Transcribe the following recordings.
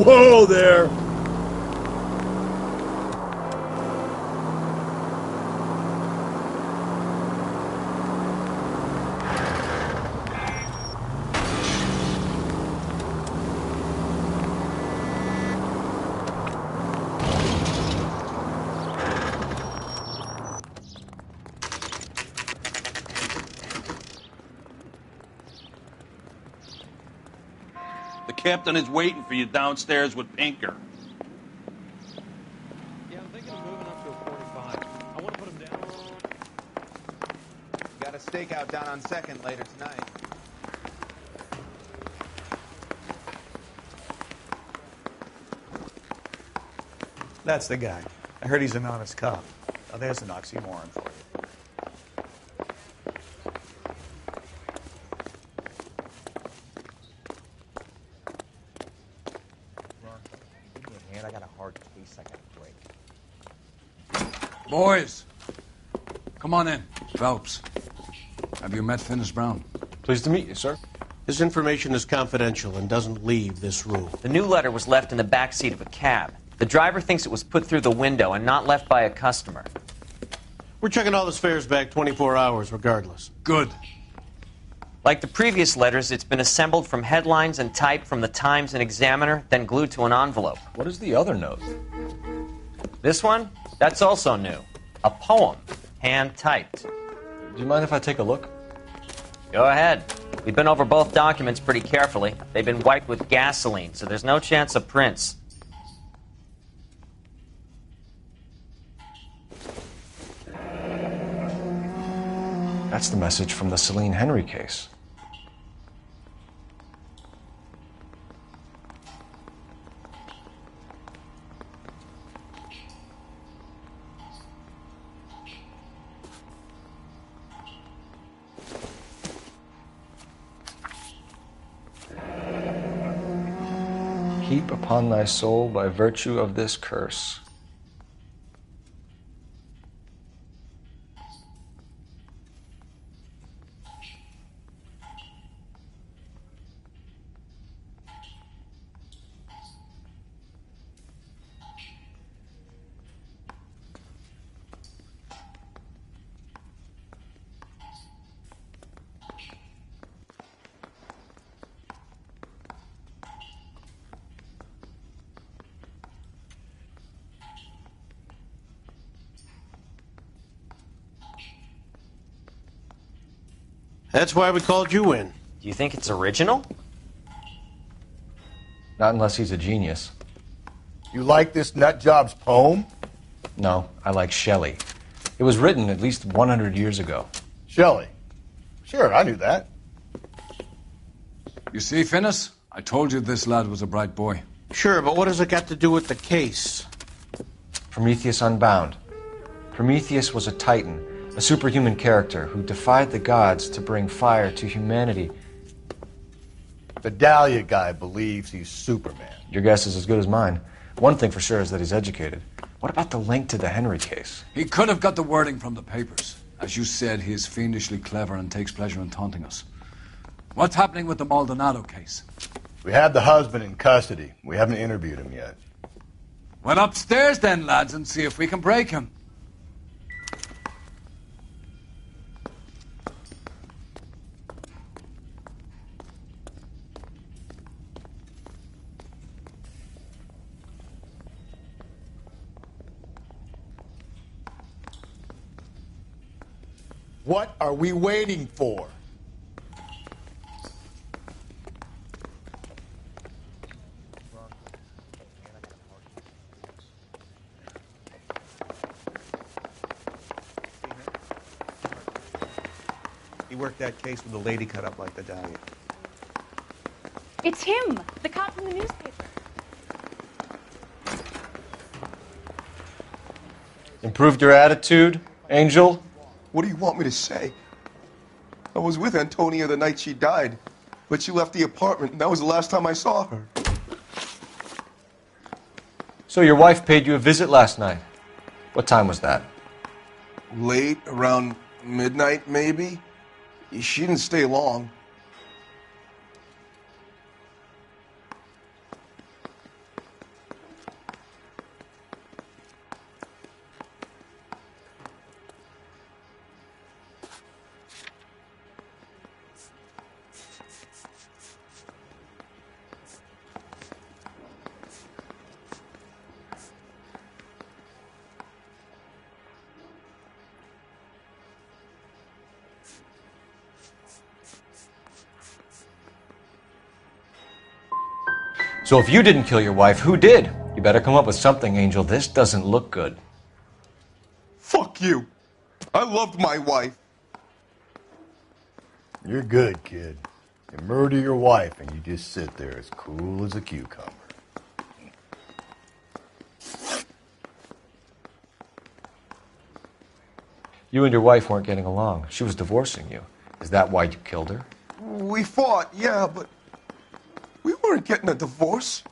Whoa there! The captain is waiting for you downstairs with Pinker. Yeah, I'm thinking of moving up to a 45. I want to put him down. Got a stakeout down on 2nd later tonight. That's the guy. I heard he's an honest cop. Now there's an oxymoron for you. Man, I got a hard case I gotta break. Boys, come on in. Phelps, have you met Finis Brown? Pleased to meet you, sir. This information is confidential and doesn't leave this room. The new letter was left in the back seat of a cab. The driver thinks it was put through the window and not left by a customer. We're checking all this fares back 24 hours regardless. Good. Like the previous letters, it's been assembled from headlines and typed from the Times and Examiner, then glued to an envelope. What is the other note? This one? That's also new. A poem, hand-typed. Do you mind if I take a look? Go ahead. We've been over both documents pretty carefully. They've been wiped with gasoline, so there's no chance of prints. That's the message from the Celine Henry case. Heap upon thy soul by virtue of this curse. That's why we called you in. Do you think it's original? Not unless he's a genius. You like this nutjob's poem? No, I like Shelley. It was written at least 100 years ago. Shelley. Sure, I knew that. You see, Finis? I told you this lad was a bright boy. Sure, but what has it got to do with the case? Prometheus Unbound. Prometheus was a titan, a superhuman character who defied the gods to bring fire to humanity. The Dahlia guy believes he's Superman. Your guess is as good as mine. One thing for sure is that he's educated. What about the link to the Henry case? He could have got the wording from the papers. As you said, he is fiendishly clever and takes pleasure in taunting us. What's happening with the Maldonado case? We have the husband in custody. We haven't interviewed him yet. Well, upstairs then, lads, and see if we can break him. What are we waiting for? He worked that case with a lady cut up like the Dahlia. It's him, the cop from the newspaper. Improved your attitude, Angel? What do you want me to say? I was with Antonia the night she died, but she left the apartment, and that was the last time I saw her. So your wife paid you a visit last night. What time was that? Late, around midnight, maybe? She didn't stay long. So if you didn't kill your wife, who did? You better come up with something, Angel. This doesn't look good. Fuck you. I loved my wife. You're good, kid. You murder your wife and you just sit there as cool as a cucumber. You and your wife weren't getting along. She was divorcing you. Is that why you killed her? We fought, yeah, but we weren't getting a divorce.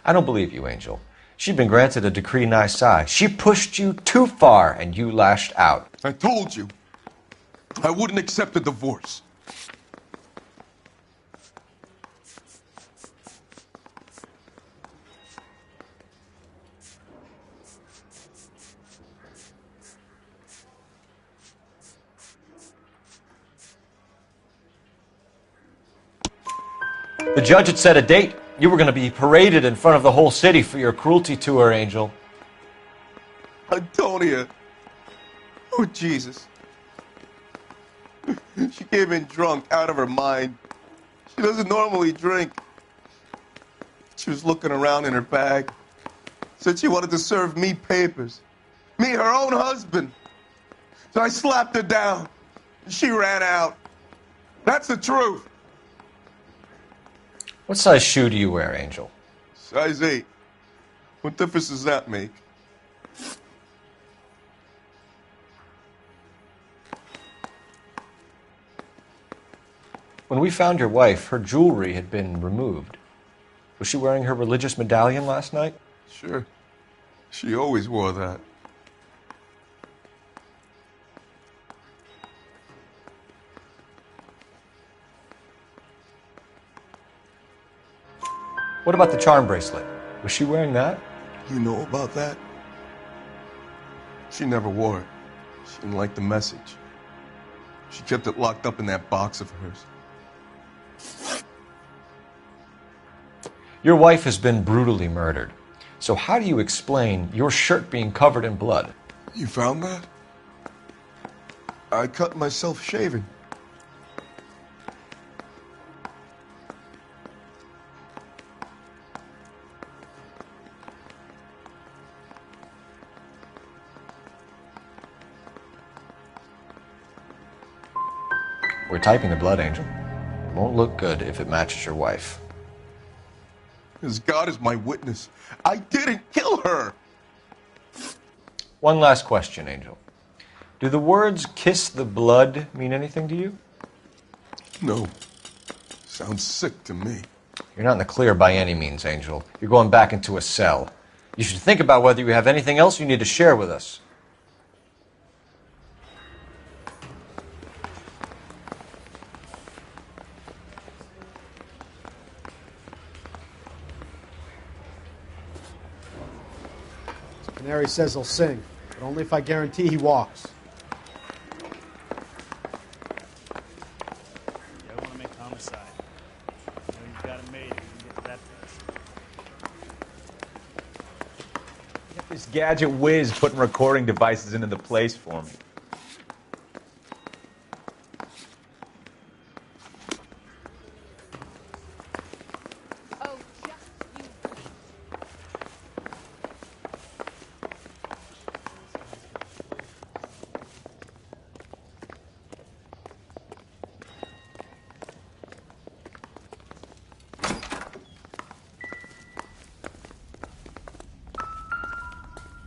I don't believe you, Angel. She'd been granted a decree nisi. She pushed you too far, and you lashed out. I told you. I wouldn't accept a divorce. The judge had set a date. You were going to be paraded in front of the whole city for your cruelty to her, Angel. Antonia. Oh, Jesus. She came in drunk, out of her mind. She doesn't normally drink. She was looking around in her bag. Said she wanted to serve me papers. Me, her own husband. So I slapped her down. She ran out. That's the truth. What size shoe do you wear, Angel? Size 8. What difference does that make? When we found your wife, her jewelry had been removed. Was she wearing her religious medallion last night? Sure. She always wore that. What about the charm bracelet? Was she wearing that? You know about that? She never wore it. She didn't like the message. She kept it locked up in that box of hers. Your wife has been brutally murdered. So how do you explain your shirt being covered in blood? You found that? I cut myself shaving. We're typing the blood, Angel. It won't look good if it matches your wife. As God is my witness, I didn't kill her. One last question, Angel. Do the words kiss the blood mean anything to you? No. Sounds sick to me. You're not in the clear by any means, Angel. You're going back into a cell. You should think about whether you have anything else you need to share with us. Canary says he'll sing, but only if I guarantee he walks. You want to make homicide. You know you've got it made. You can get to that place. Get this gadget whiz putting recording devices into the place for me.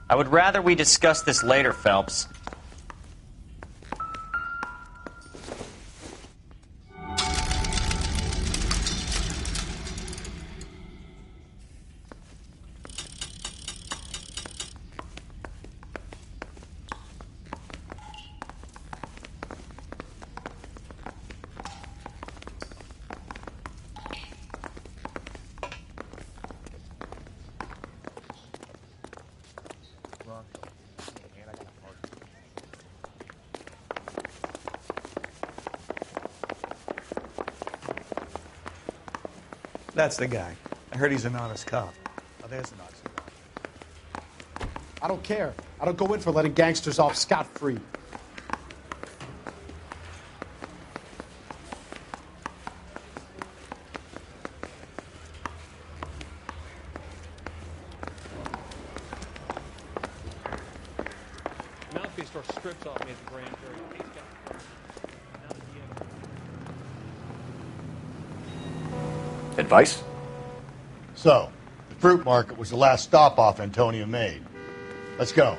I would rather we discuss this later, Phelps. That's the guy. I heard he's an honest cop. Oh, there's an oxymoron. I don't care. I don't go in for letting gangsters off scot-free. Mouthpiece store strips off me at the grand jury. He's got Advice? So, the fruit market was the last stop off Antonia made. Let's go.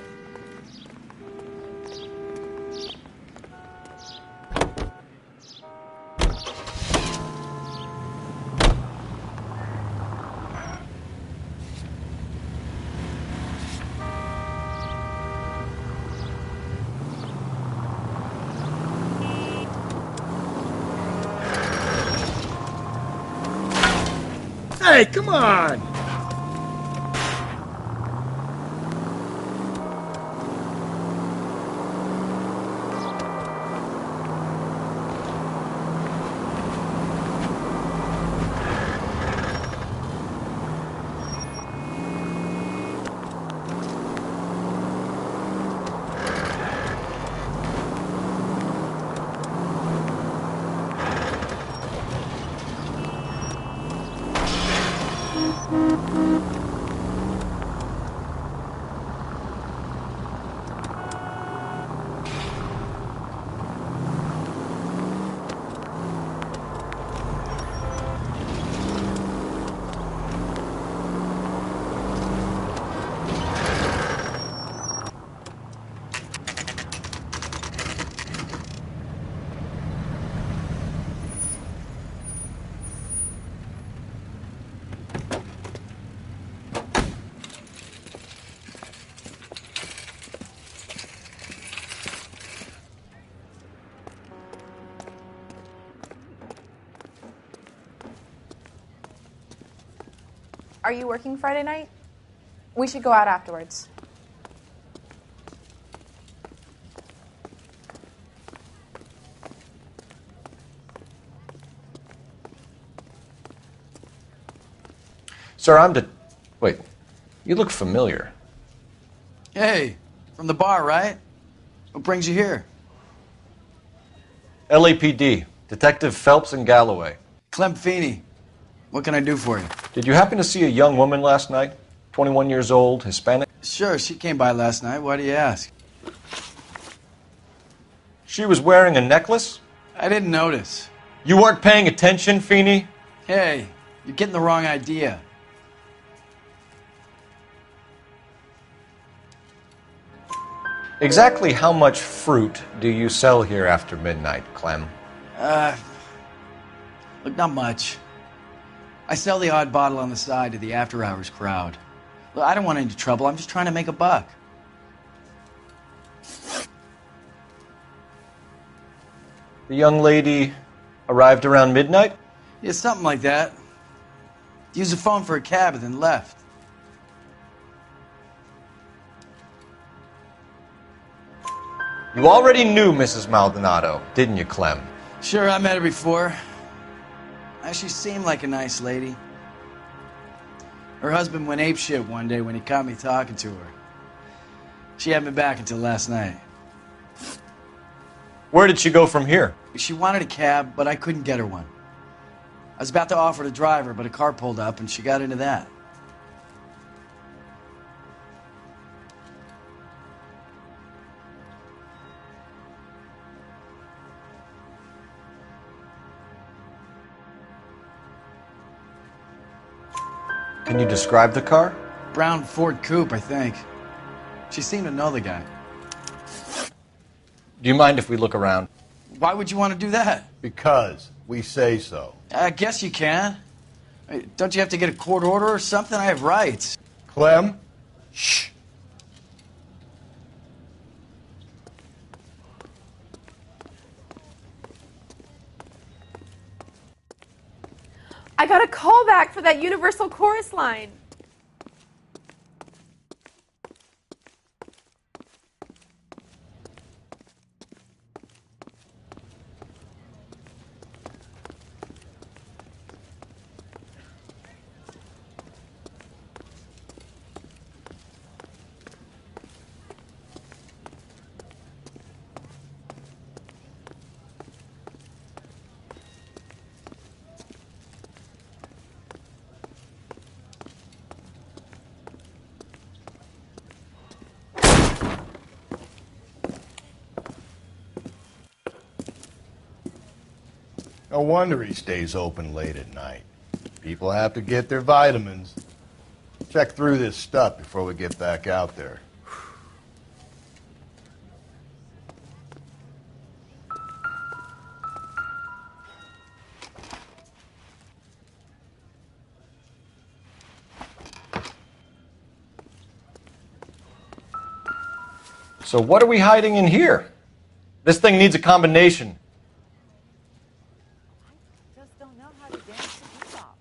Hey, come on! Are you working Friday night? We should go out afterwards. Sir, Wait, you look familiar. Hey, from the bar, right? What brings you here? LAPD, Detective Phelps and Galloway. Clem Feeney. What can I do for you? Did you happen to see a young woman last night? 21 years old, Hispanic? Sure, she came by last night. Why do you ask? She was wearing a necklace? I didn't notice. You weren't paying attention, Feeney? Hey, you're getting the wrong idea. Exactly how much fruit do you sell here after midnight, Clem? Look, not much. I sell the odd bottle on the side to the after-hours crowd. Look, I don't want any trouble. I'm just trying to make a buck. The young lady arrived around midnight? Yeah, something like that. Used the phone for a cab and then left. You already knew Mrs. Maldonado, didn't you, Clem? Sure, I met her before. She seemed like a nice lady. Her husband went apeshit one day when he caught me talking to her. She had me back until last night. Where did she go from here? She wanted a cab, but I couldn't get her one. I was about to offer to drive her, but a car pulled up and she got into that. Can you describe the car? Brown Ford Coupe, I think. She seemed to know the guy. Do you mind if we look around? Why would you want to do that? Because we say so. I guess you can. Don't you have to get a court order or something? I have rights. Clem? Shh. I got a call back for that Universal Chorus line. No wonder he stays open late at night. People have to get their vitamins. Check through this stuff before we get back out there. So what are we hiding in here? This thing needs a combination. Just don't know how to dance the bebop.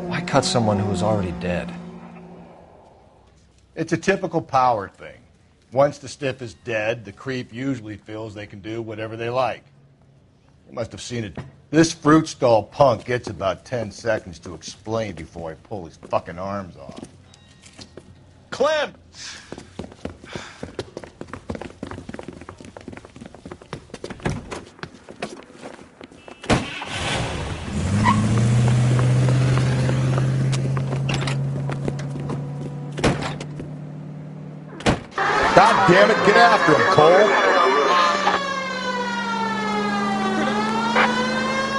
Why cut someone who was already dead? It's a typical power thing. Once the stiff is dead, the creep usually feels they can do whatever they like. You must have seen it. This fruit stall punk gets about 10 seconds to explain before I pull his fucking arms off. Clem! God damn it, get after him, Cole.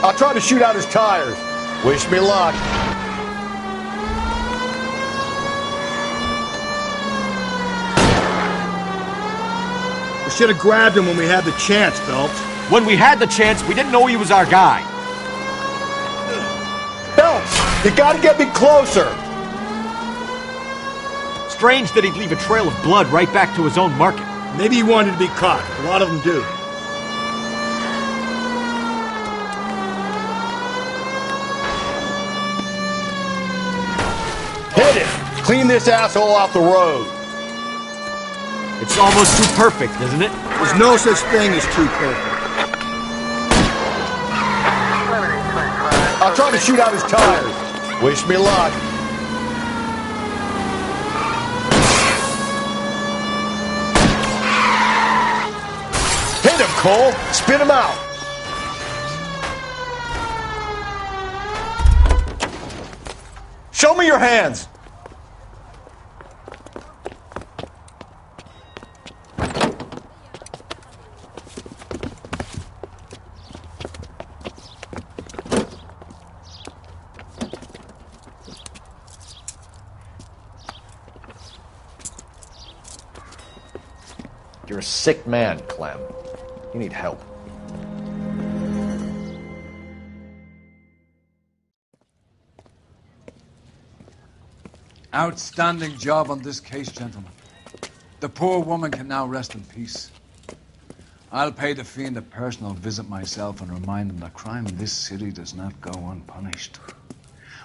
I'll try to shoot out his tires. Wish me luck. We should have grabbed him when we had the chance, Phelps. When we had the chance, we didn't know he was our guy. Phelps, you gotta get me closer. Strange that he'd leave a trail of blood right back to his own market. Maybe he wanted to be caught. A lot of them do. Hit it! Clean this asshole off the road. It's almost too perfect, isn't it? There's no such thing as too perfect. I'll try to shoot out his tires. Wish me luck. Hit him, Cole. Spin him out. Show me your hands. You're a sick man, Clem. You need help. Outstanding job on this case, gentlemen. The poor woman can now rest in peace. I'll pay the fiend a personal visit myself and remind him that crime in this city does not go unpunished.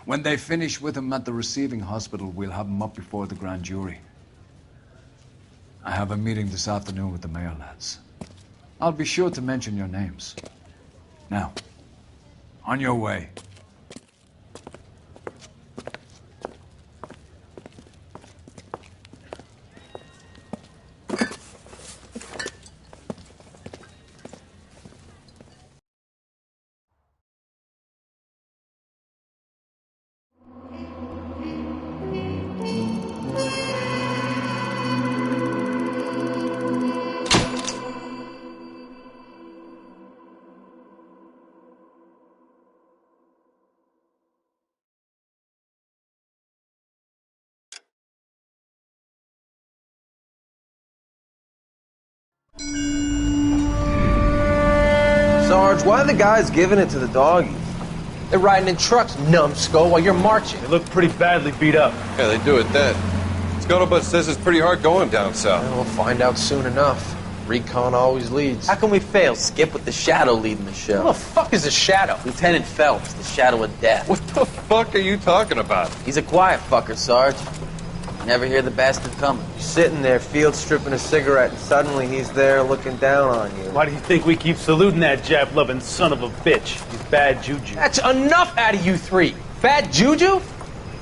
When they finish with him at the receiving hospital, we'll have him up before the grand jury. I have a meeting this afternoon with the mayor lads. I'll be sure to mention your names. Now, on your way. Sarge, why are the guys giving it to the doggies? They're riding in trucks, numbskull, while you're marching. They look pretty badly beat up. Yeah, they do it then. Scuttlebutt says it's pretty hard going down south. We'll find out soon enough. Recon always leads. How can we fail, Skip, with the Shadow leading the show? Who the fuck is a Shadow? Lieutenant Phelps, the Shadow of Death. What the fuck are you talking about? He's a quiet fucker, Sarge. Never hear the bastard coming. You're sitting there, field stripping a cigarette, and suddenly he's there looking down on you. Why do you think we keep saluting that Jap-loving son of a bitch? He's bad juju. That's enough out of you three. Bad juju?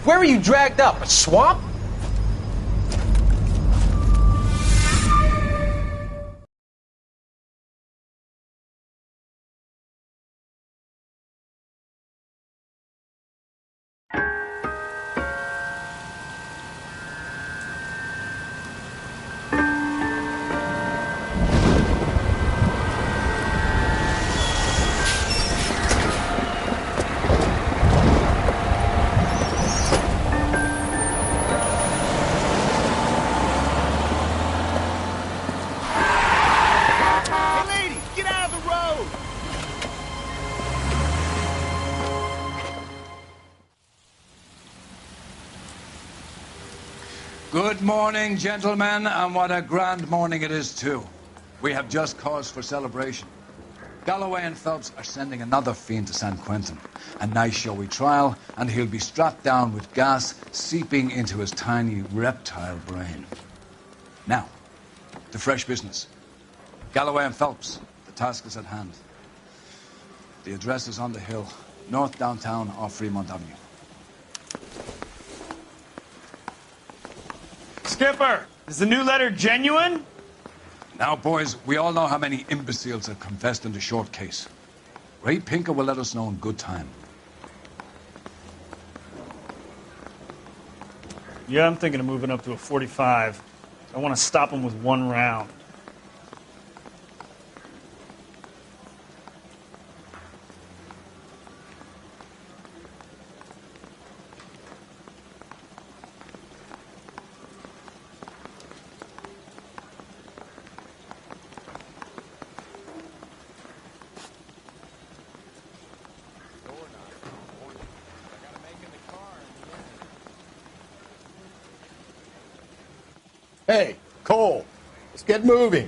Where were you dragged up? A swamp? Good morning, gentlemen, and what a grand morning it is, too. We have just cause for celebration. Galloway and Phelps are sending another fiend to San Quentin. A nice showy trial, and he'll be strapped down with gas seeping into his tiny reptile brain. Now, to fresh business. Galloway and Phelps, the task is at hand. The address is on the hill, north downtown off Fremont Avenue. Skipper, is the new letter genuine? Now, boys, we all know how many imbeciles have confessed in the short case. Ray Pinker will let us know in good time. Yeah, I'm thinking of moving up to a 45. I want to stop him with one round. Hey, Cole, let's get moving.